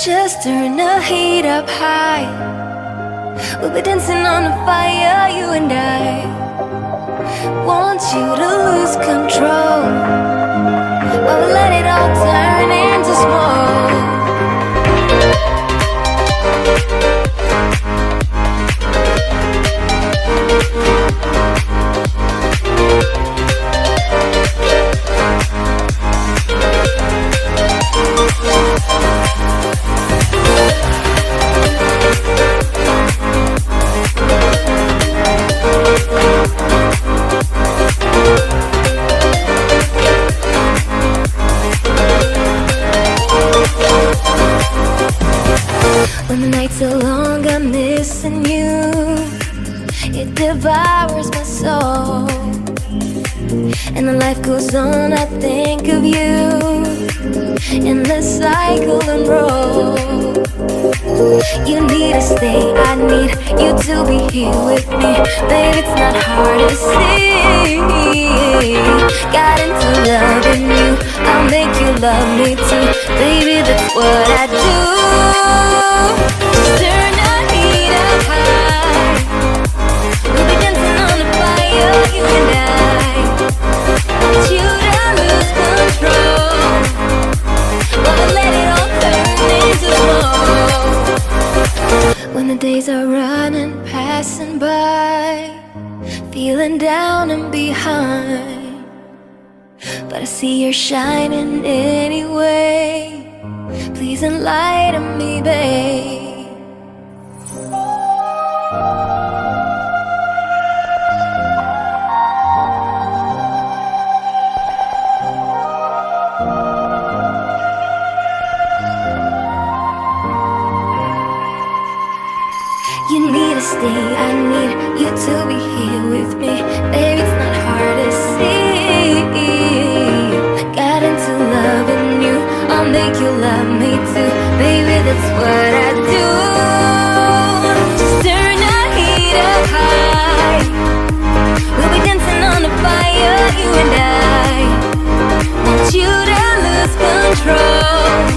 Just turn the heat up high. We'll be dancing on the fire, you and I. Want you to lose control while we let it all turn into smoke. When the nights are long, I'm missing you. It devours my soul. And the life goes on, I think of you. In the cycle and roll. You need to stay, I need you to be here with me. Baby, it's not hard to see. Got into loving you, I'll make you love me too. Baby, that's what I do. Turn the heat up high. We'll be dancing on the fire, you and I. Want you to lose control while we let it all turn into smoke. When the days are running, passing by, feeling down and behind, but I see you're shining anyway. Please enlighten me, babe. You need to stay, I need you to be here with me. Baby, it's not hard to see. Got into loving you, I'll make you love me too. Baby, that's what I do. Just turn the heat up high. We'll be dancing on the fire, you and I. Want you to lose control